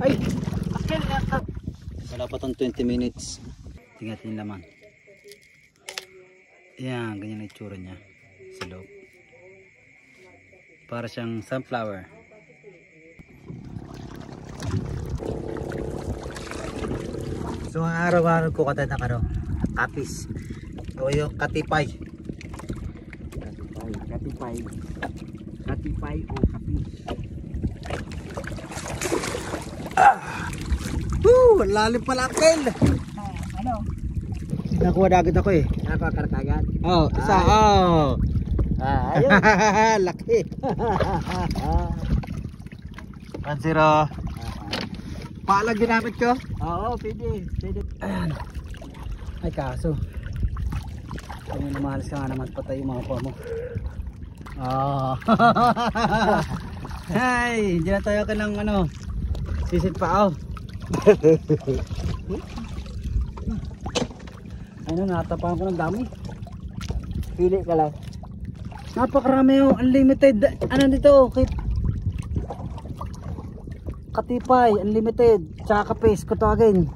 Ay! Akil na! Wala pa tong 20 minutes. Tingnan natin yung laman. Yan, ganyan ang itsura niya sa loob. Para siyang sunflower. So ang araw-araw ko katay ng kapis. O yung katipay. Katipay o kapis. Lalim pala Akil. Ano? Nakuha na agad ako eh. Nakakarkagan. Oh, isa. Oh. Ayun. Laki. 1-0. Paalag ginamit ko? Oo, pwede. Ayan. Ay kaso kung namahalas ka nga naman patay yung mga pa mo. Ay, hindi na tayo ka ng sisit pa natapakan ko ng dami. Pili ka lang. Napakarami unlimited. Dito katipay, unlimited, tsaka kapis, kung tawagin.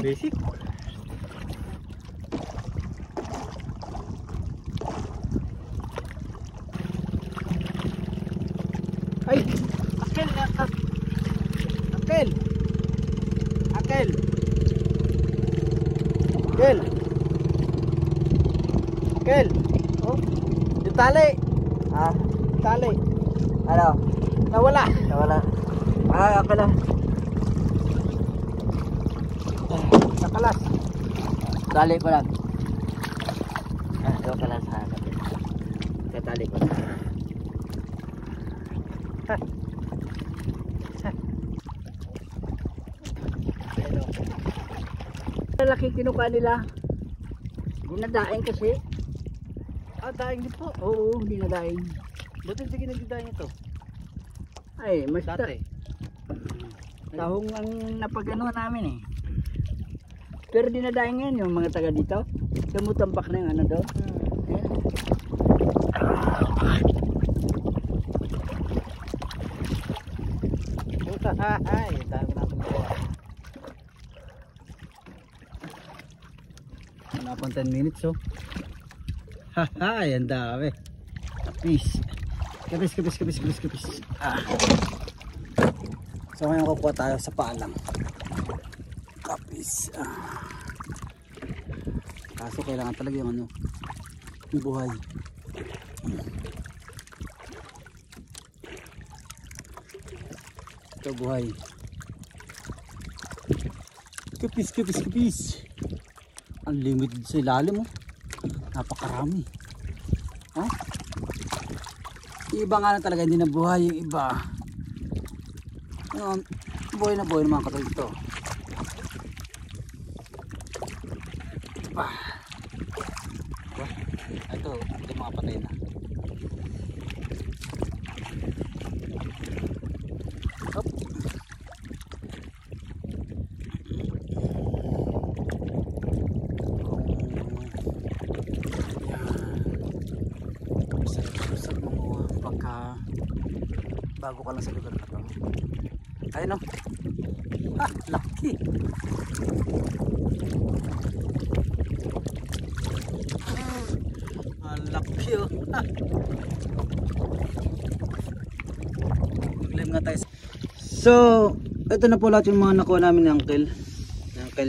Basic. Ay, Akil na. Akil. Oh, yung tali. Tali. Ano? Nawala. Ako na. Nakalas. Tali ko lang. Ito pala sa akin. Tatali ko lang. Laki kinukuha nila. Dinadaing kasi. Daing din po. Oo, dinadaing. Buti sige nagdidaing ito. Ay, mas Dati. tahong ang napagano namin eh. Pero dinadaing ngayon yung mga taga dito. Tumutambak na yung doon. Ay, dami natin po. Wala pang 10 minutes Haha, yan dami. Kapis. So ngayon kukuha tayo sa paalang. Kapis. Kaso kailangan talaga yung yung buhay. Ito buhay. Kapis. Unlimited sa ilalim napakarami. Yung iba nga na talaga hindi na buhay, yung iba buhay na mga katulad ito. Ito, hindi mga patay na. Hop. Usap mo pagka bago ka lang sa lugar na to. Ayun laki. Laki Mag-live nga tayo. So, ito na po lahat yung mga nakuha namin ng Uncle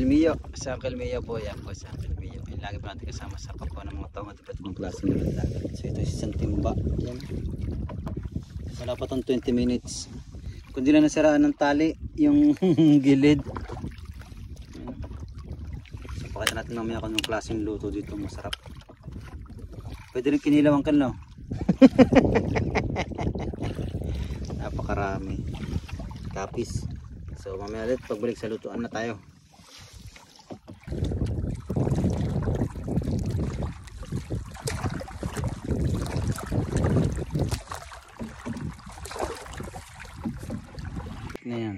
Mio. Sa Uncle Mio po, yan po sa Uncle Mio. Lagi po natin kasama sa kapwa ng mga taong at iba't ibang klase ng dagat. So, ito isang timba. Yan. Wala pa tong 20 minutes. Kundi lang nasiraan ng tali yung gilid. So, pakita natin mamaya kung anong klaseng luto dito masarap. Pwede rin kinilaw Uncle, no? Napakarami. tapis. So mamaya ulit pagbalik sa lutuan na tayo. Na yan.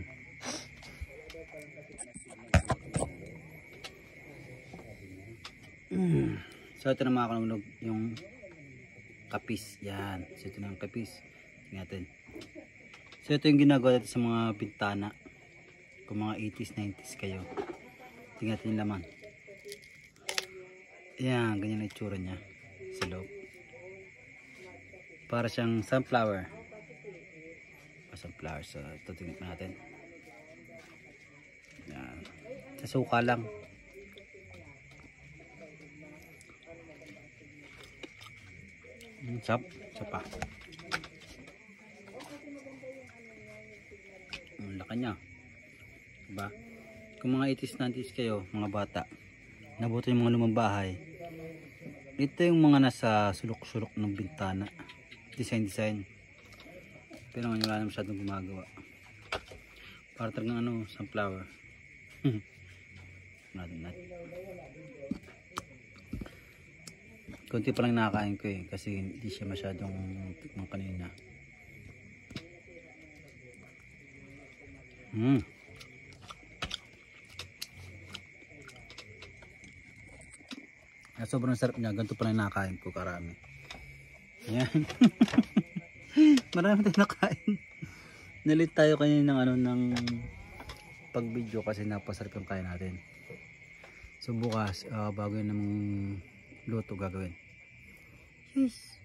So ito na mga kalungnog yung kapis. Yan. So ito na yung kapis. Tingnan natin. So ito yung ginagawa natin sa mga bintana. Kung mga 80s, 90s kayo. Tingnan natin yung laman. Yan. Ganyan na itsura niya sa loob. Para siyang sunflower. Sunflower. So ito tingnan natin. Yan. Sa suka lang. Sap. Sapa. Ang laki niya. Diba? Kung mga 80s, 90s kayo, mga bata, nabuto yung mga lumang bahay, ito yung mga nasa sulok-sulok ng bintana. Design. Pero ngayon wala na masyadong gumagawa. Para talagang ano, sunflower. Natin. Kunti pa lang nakakain ko eh. Kasi hindi siya masyadong tikman kanina. Sobrang sarap niya. Ganito pa lang nakakain ko karami. Ayan. Marami tayong nakain. Nalit tayo kanina ng ano ng pag video kasi napasarap yung kain natin. So bukas bago yun ng luto gagawin. Yes.